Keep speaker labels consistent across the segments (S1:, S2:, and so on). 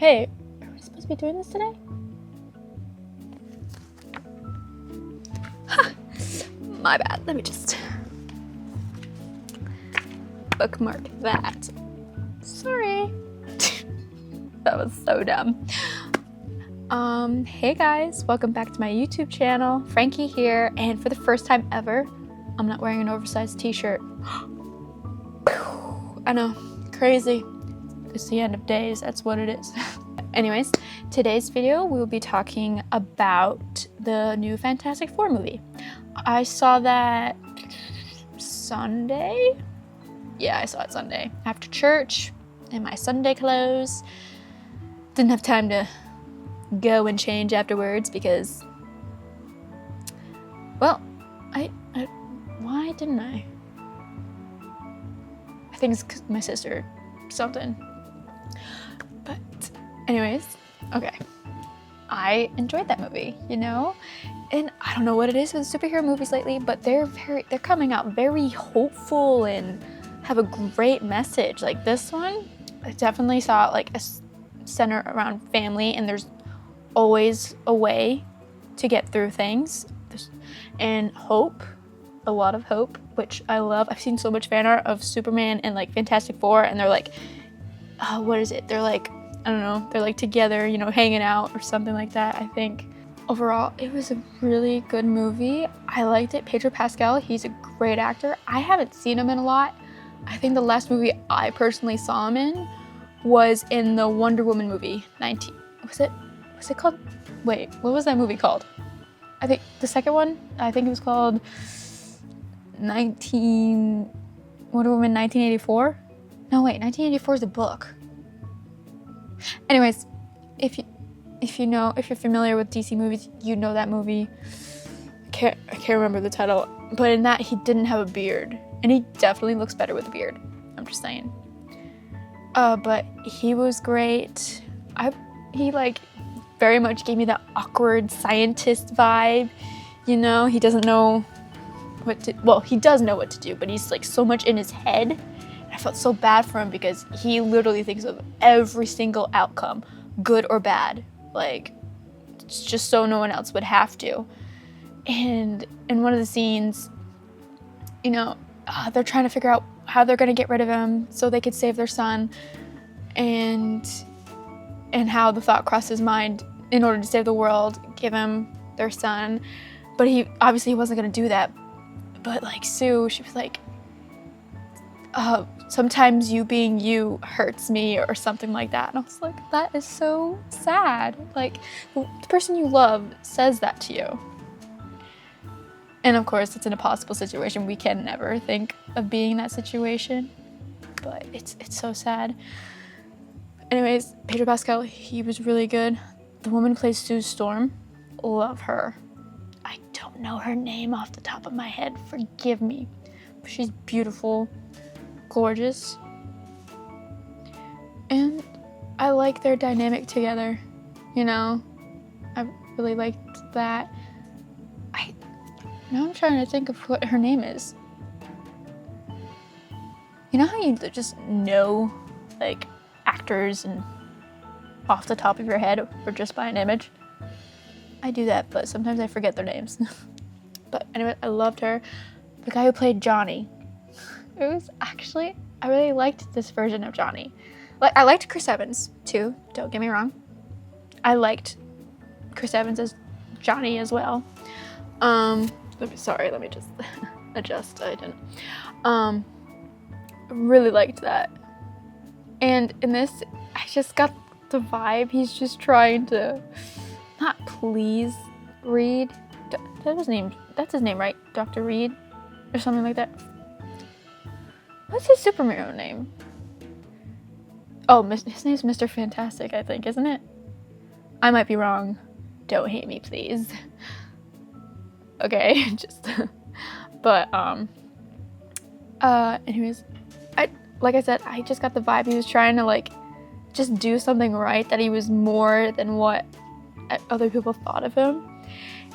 S1: Hey, are we supposed to be doing this today? My bad. Let me just bookmark that. Sorry. That was so dumb. Hey guys, welcome back to my YouTube channel. Frankie here, and for the first time ever, I'm not wearing an oversized t-shirt. I know, crazy. It's the end of days, that's what it is. Anyways, today's video we will be talking about the new Fantastic Four movie. I saw that Sunday? Yeah, I saw it Sunday after church in my Sunday clothes. Didn't have time to go and change afterwards because, well, why didn't I? I think it's 'cause my sister something. But anyways, okay. I enjoyed that movie, you know? And I don't know what it is with superhero movies lately, but they're coming out very hopeful and have a great message. Like this one, I definitely saw like a center around family, and there's always a way to get through things. And hope, a lot of hope, which I love. I've seen so much fan art of Superman and like Fantastic Four, and they're like, what is it? They're like, I don't know, they're like together, you know, hanging out or something like that, I think. Overall, it was a really good movie. I liked it. Pedro Pascal, he's a great actor. I haven't seen him in a lot. I think the last movie I personally saw him in was in the Wonder Woman movie, was it called? Wait, what was that movie called? I think the second one, I think it was called Wonder Woman 1984? No, wait, 1984 is a book. Anyways, if you're familiar with DC movies, you know that movie. I can't remember the title, but in that he didn't have a beard, and he definitely looks better with a beard. I'm just saying. But he was great. He like very much gave me that awkward scientist vibe. You know, he doesn't know he does know what to do, but he's like so much in his head. I felt so bad for him because he literally thinks of every single outcome, good or bad, like just so no one else would have to. And in one of the scenes, you know, they're trying to figure out how they're gonna get rid of him so they could save their son, and how the thought crossed his mind, in order to save the world, give him their son. But he wasn't gonna do that. But like Sue, she was like, sometimes you being you hurts me, or something like that. And I was like, that is so sad. Like, the person you love says that to you. And of course, it's an impossible situation. We can never think of being in that situation, but it's so sad. Anyways, Pedro Pascal, he was really good. The woman who plays Sue Storm, love her. I don't know her name off the top of my head, forgive me. But she's beautiful, gorgeous. And I like their dynamic together, you know? I really liked that. Now I'm trying to think of what her name is. You know how you just know, like, actors and off the top of your head or just by an image? I do that, but sometimes I forget their names. But anyway, I loved her. The guy who played Johnny. It was actually, I really liked this version of Johnny. Like, I liked Chris Evans too, don't get me wrong. I liked Chris Evans as Johnny as well. Let me just adjust. I didn't. Really liked that. And in this, I just got the vibe he's just trying to not please Reed. That's his name, right? Dr. Reed or something like that. What's his superhero name? Oh, his name's Mr. Fantastic, I think, isn't it? I might be wrong. Don't hate me, please. Okay, but anyways, like I said, I just got the vibe he was trying to like just do something right, that he was more than what other people thought of him.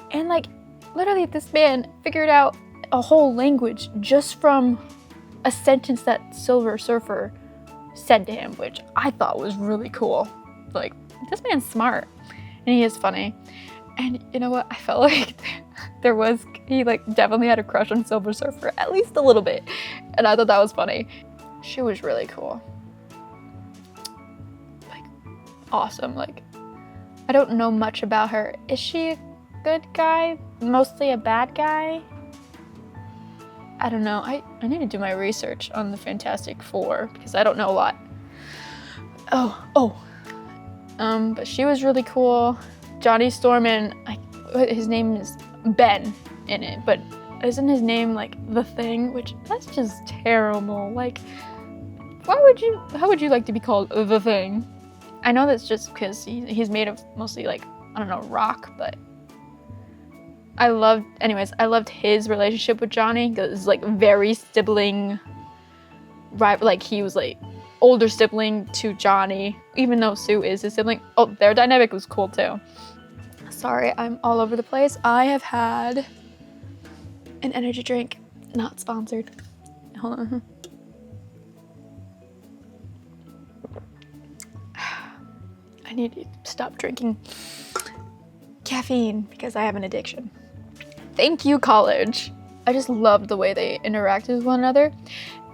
S1: And like literally this man figured out a whole language just from a sentence that Silver Surfer said to him, which I thought was really cool. like, this man's smart. And he is funny. And you know what? I felt like he like definitely had a crush on Silver Surfer, at least a little bit. And I thought that was funny. She was really cool. Like, awesome. Like, I don't know much about her. Is she a good guy? Mostly a bad guy? I don't know. I need to do my research on the Fantastic Four because I don't know a lot. But she was really cool. Johnny Storm and his name is Ben in it, but isn't his name like The Thing? Which that's just terrible. Like, how would you like to be called The Thing? I know that's just because he's made of mostly like, I don't know, rock, but I loved his relationship with Johnny because it's like very sibling, right? Like he was like older sibling to Johnny, even though Sue is his sibling. Oh, their dynamic was cool too. Sorry, I'm all over the place. I have had an energy drink, not sponsored. Hold on. I need to stop drinking caffeine because I have an addiction. Thank you, college. I just loved the way they interacted with one another.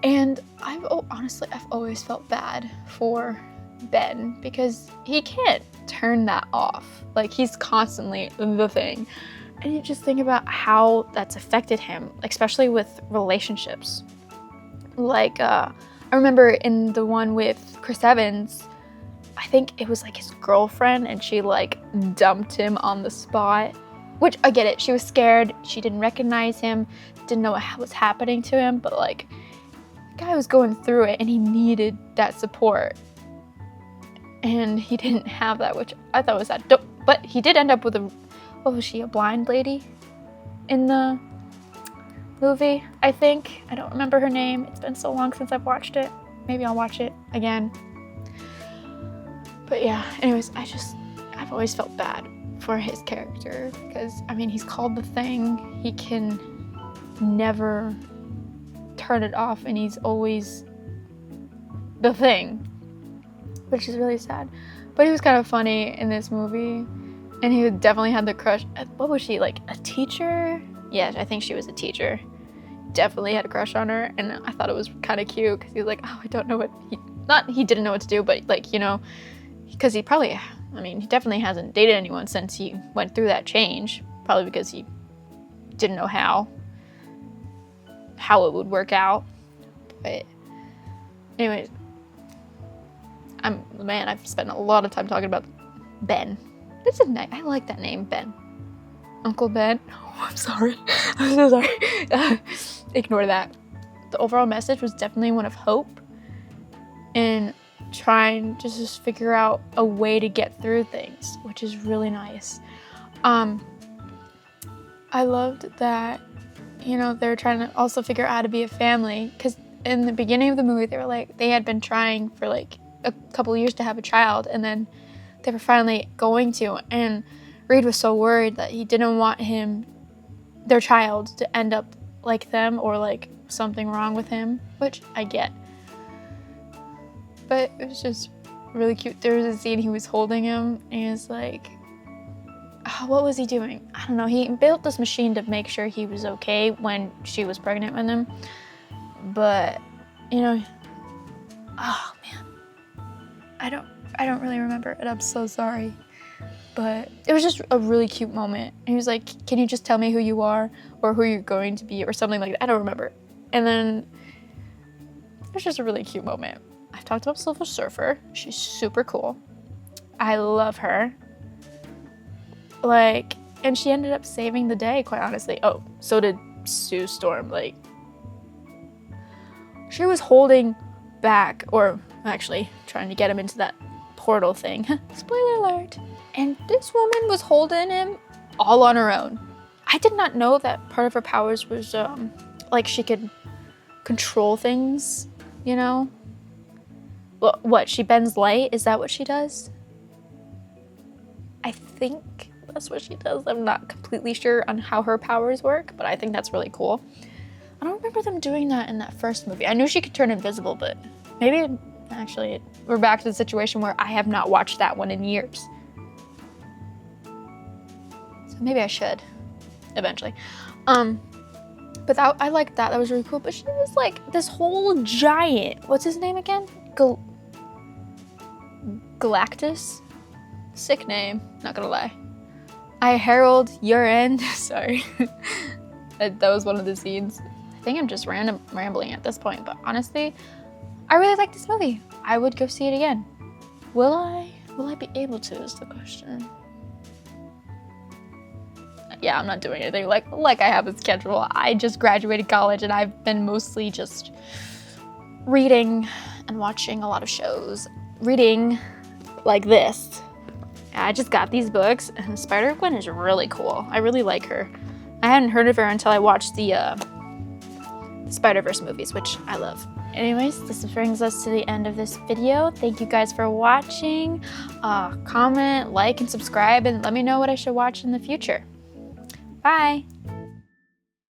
S1: And I've always felt bad for Ben because he can't turn that off. Like, he's constantly the thing. And you just think about how that's affected him, especially with relationships. Like, I remember in the one with Chris Evans, I think it was like his girlfriend and she like dumped him on the spot, which I get it. She was scared. She didn't recognize him, didn't know what was happening to him, but like, the guy was going through it and he needed that support. And he didn't have that, which I thought was sad. But he did end up with a blind lady in the movie, I think. I don't remember her name. It's been so long since I've watched it. Maybe I'll watch it again. But yeah, anyways, I've always felt bad for his character because, I mean, he's called the Thing. He can never turn it off and he's always the Thing, which is really sad. But he was kind of funny in this movie and he definitely had the crush. What was she, like a teacher? Yeah, I think she was a teacher. Definitely had a crush on her and I thought it was kind of cute because he was like, oh, I don't know what he didn't know what to do, but like, you know, because he definitely hasn't dated anyone since he went through that change, probably because he didn't know how it would work out. But anyways, I've spent a lot of time talking about Ben. That's a nice, I like that name, Ben. Uncle Ben. Oh, I'm sorry. I'm so sorry. Ignore that. The overall message was definitely one of hope and trying to just figure out a way to get through things, which is really nice. I loved that, you know, they're trying to also figure out how to be a family, because in the beginning of the movie, they had been trying for like a couple of years to have a child, and then they were finally going to, and Reed was so worried that he didn't want their child to end up like them or like something wrong with him, which I get. But it was just really cute. There was a scene he was holding him and he was like, oh, what was he doing? I don't know. He built this machine to make sure he was okay when she was pregnant with him. But, you know, oh man, I don't really remember it. I'm so sorry. But it was just a really cute moment. He was like, can you just tell me who you are or who you're going to be or something like that? I don't remember. And then it was just a really cute moment. I've talked about Silver Surfer. She's super cool. I love her. Like, and she ended up saving the day, quite honestly. Oh, so did Sue Storm. Like, she was holding back, or actually trying to get him into that portal thing. Spoiler alert. And this woman was holding him all on her own. I did not know that part of her powers was, like she could control things, you know? What, she bends light? Is that what she does? I think that's what she does. I'm not completely sure on how her powers work, but I think that's really cool. I don't remember them doing that in that first movie. I knew she could turn invisible, but maybe Actually, we're back to the situation where I have not watched that one in years. So maybe I should, eventually. But I liked that. That was really cool. But she was like this whole giant. What's his name again? Galactus? Sick name, not gonna lie. I herald your end. Sorry. that was one of the scenes. I think I'm just rambling at this point, but honestly, I really like this movie. I would go see it again. Will I? Will I be able to is the question. Yeah, I'm not doing anything like I have a schedule. I just graduated college and I've been mostly just reading and watching a lot of shows. Reading like this. I just got these books and Spider-Gwen is really cool. I really like her. I hadn't heard of her until I watched the Spider-Verse movies, which I love. Anyways, this brings us to the end of this video. Thank you guys for watching. Comment, like, and subscribe, and let me know what I should watch in the future. Bye!